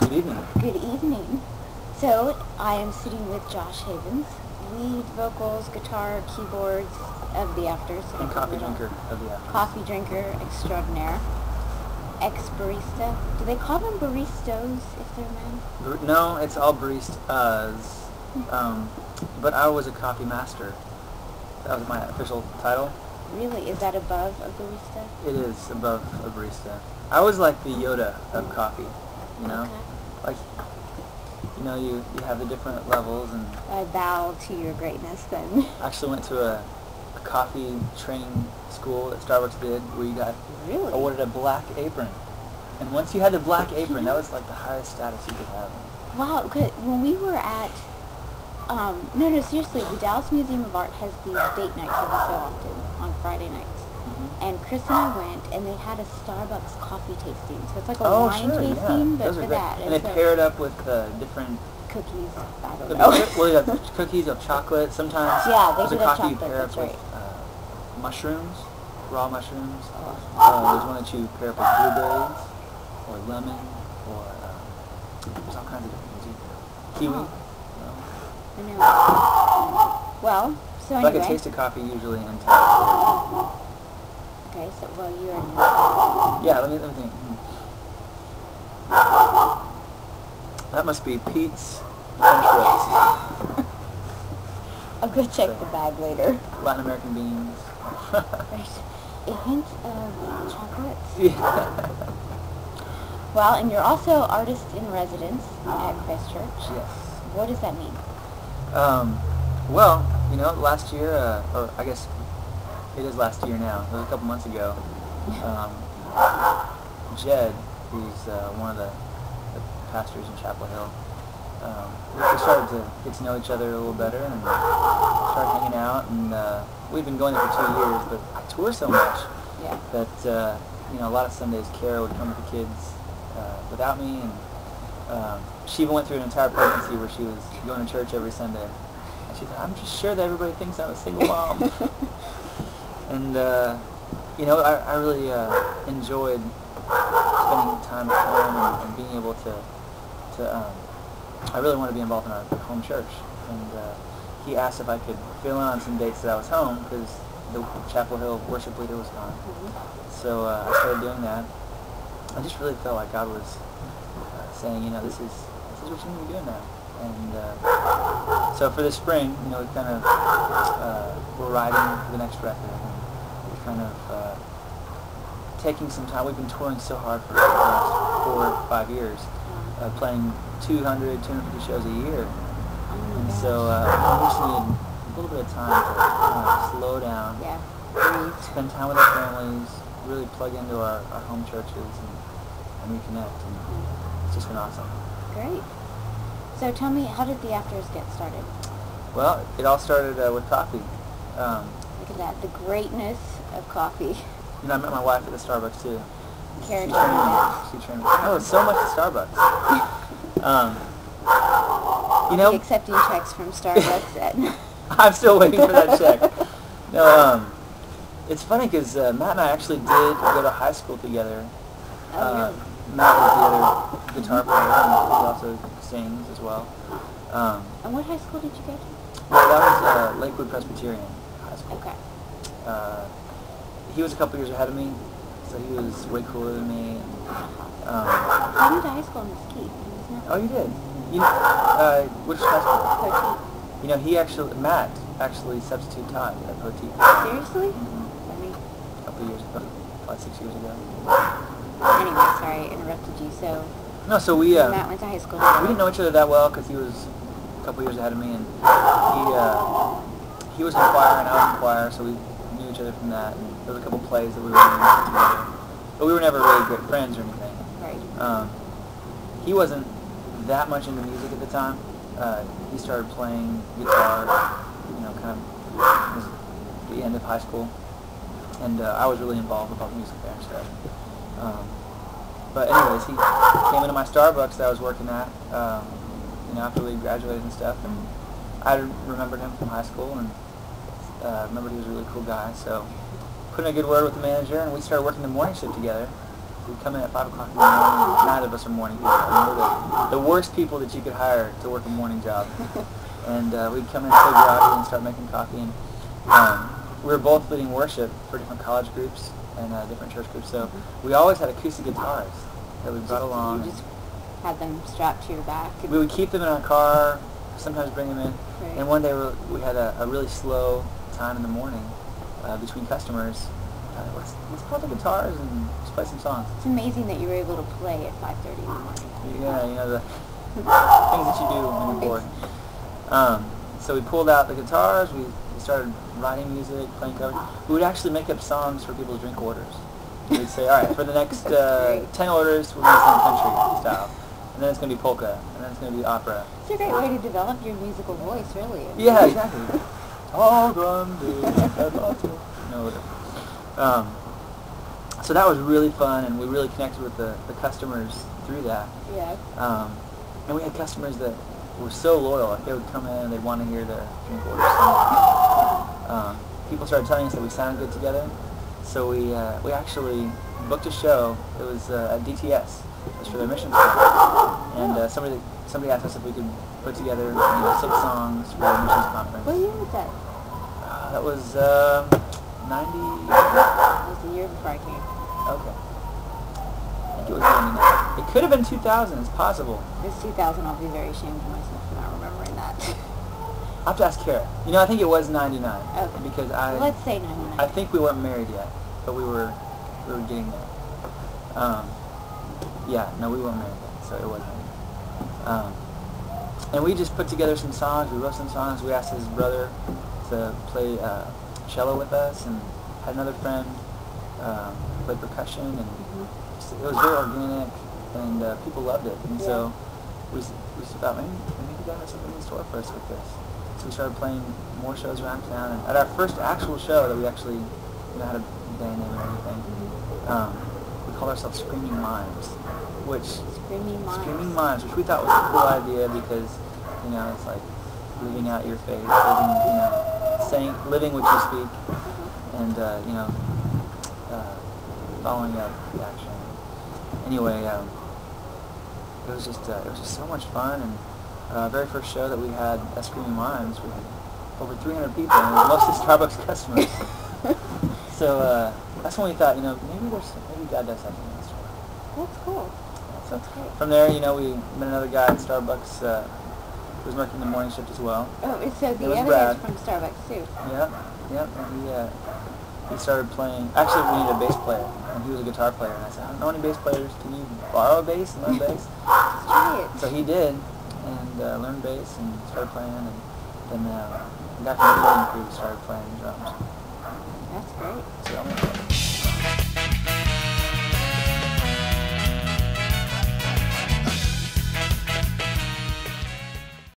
Good evening. Good evening. So, I am sitting with Josh Havens, lead vocals, guitar, keyboards of the Afters. And coffee drinker of the Afters. Coffee drinker extraordinaire. Ex-barista. Do they call them baristos if they're men? No, it's all baristas. But I was a coffee master. That was my official title. Really? Is that above a barista? It is above a barista. I was like the Yoda of coffee, you know? Okay. Like, you know, you have the different levels, and I bow to your greatness then. I actually went to a coffee training school that Starbucks did where you got Really? awarded a black apron. And once you had the black apron, that was like the highest status you could have. Wow, good. When we were at, no, seriously, the Dallas Museum of Art has these date nights every so often on Friday nights. And Chris and I went, and they had a Starbucks coffee tasting. So it's like a wine tasting, but those for are great. that. And they paired up with different cookies. I don't know. well, you have cookies of chocolate. Sometimes Yeah, they there's do a have coffee you chocolate, pair up that's with right. mushrooms, raw mushrooms. There's one that you pair up with blueberries, or lemon, or there's all kinds of different things. Kiwi. I know. Well, so But anyway. I could taste a coffee usually in time. Okay, so, well, you're in Yeah, let me think. That must be Pete's French fries. I'll go check the bag later. Latin American beans. There's a hint of chocolate. Yeah. Well, and you're also artist in residence at Christ Church. Yes. What does that mean? Well, you know, last year, or I guess it is last year now, it was a couple months ago, Jed, who's one of the pastors in Chapel Hill, we started to get to know each other a little better and started hanging out, and we've been going there for 2 years, but I tour so much that, you know, a lot of Sundays Kara would come with the kids without me, and she even went through an entire pregnancy where she was going to church every Sunday. And she thought, I'm just sure that everybody thinks I'm a single mom. And, you know, I really enjoyed spending time at home and being able to I really want to be involved in our home church. And he asked if I could fill in on some dates that I was home because the Chapel Hill worship leader was gone. So I started doing that. I just really felt like God was saying, you know, this is what you need to be doing now. And so for the spring, you know, we kind of we're writing the next record, and we're kind of taking some time. We've been touring so hard for the last 4 or 5 years, playing 200, 250 shows a year, and so we just need a little bit of time to kind of slow down, spend time with our families, really plug into our home churches and reconnect, and it's just been awesome. Great. So tell me, how did the Afters get started? Well, it all started with coffee. Look at that, the greatness of coffee. You know, I met my wife at the Starbucks too. Karen She trained me. Oh, it's so much at Starbucks. You know, accepting checks from Starbucks at I'm still waiting for that check. No, it's funny because Matt and I actually did go to high school together. really? Matt was the other guitar player, and he also sings as well. And what high school did you go to? Well, that was Lakewood Presbyterian High School. Okay. He was a couple years ahead of me, so he was way cooler than me. I went to high school in Mesquite. Oh, you did? You which high school? Poteet. You know, Matt actually substitute taught at Poteet. Seriously? A couple years ago, about 6 years ago. Anyway, sorry, I interrupted you. So, No, so we Matt went to high school together. we didn't know each other that well because he was a couple years ahead of me, and he was in choir and I was in choir, so we knew each other from that. And there was a couple plays that we were in together, but we were never really great friends or anything. Right. He wasn't that much into music at the time. He started playing guitar, you know, kind of at the end of high school, and I was really involved with all the music there and stuff. But anyways, he came into my Starbucks that I was working at, you know, after we graduated and stuff, and I remembered him from high school, and remembered he was a really cool guy, so put in a good word with the manager, and we started working the morning shift together. We'd come in at 5 o'clock in the morning. Neither of us are morning people. I mean, we're the worst people that you could hire to work a morning job. And we'd come in so groggy and start making coffee. And we were both leading worship for different college groups and different church groups. So we always had acoustic guitars that we brought along. You just had them strapped to your back. We would keep them in our car, sometimes bring them in. Right. And one day we had a really slow time in the morning between customers. Let's pull out the guitars and just play some songs. It's amazing that you were able to play at 5:30 in the morning. Yeah, you know, the things that you do when you're bored. So we pulled out the guitars, we started writing music, playing covers. We would actually make up songs for people's drink orders. We'd say, all right, for the next 10 orders, we're going to sing country style. And then it's going to be polka, and then it's going to be opera. It's a great way to develop your musical voice, really. Yeah, exactly. All grande, no, whatever. So that was really fun, and we really connected with the customers through that. Yeah. And we had customers that were so loyal. Like they would come in and they'd want to hear their drink orders. People started telling us that we sounded good together. So we actually booked a show. It was at DTS. It was for their mission trip. And somebody asked us if we could put together 6 songs for their missions conference. What year was that? That was 90. It was the year before I came. Okay. I think it was 99. It could have been 2000. It's possible. It's 2000. I'll be very ashamed of myself for not remembering that. I'll have to ask Kara. You know, I think it was 99. Okay. Because Let's say 99. I think we weren't married yet, but we were getting there. Yeah, no, we weren't married yet, so it was 99. And we just put together some songs. We wrote some songs. We asked his brother to play cello with us, and had another friend play percussion, and it was very organic, and people loved it. And so we thought, maybe God has something in store for us with this. So we started playing more shows around town, and at our first actual show that we actually had a band name and everything, we called ourselves Screaming Mimes, Screaming Mimes, which we thought was a cool idea because, it's like living out your faith, living what you speak, and following up the action. Anyway, it was just so much fun, and our very first show that we had at Screaming Mimes, we had over 300 people, and it was mostly Starbucks customers. So that's when we thought, maybe God does something in this store. That's cool. So from there, we met another guy at Starbucks who was working the morning shift as well. Oh, so the other guy's from Starbucks too. Yep. And he started playing. Actually, we needed a bass player, and he was a guitar player. And I said, I don't know any bass players. Can you borrow a bass and learn bass? Let's try it. So he did, and learned bass and started playing. And then the guy from the recording crew started playing drums. That's great. So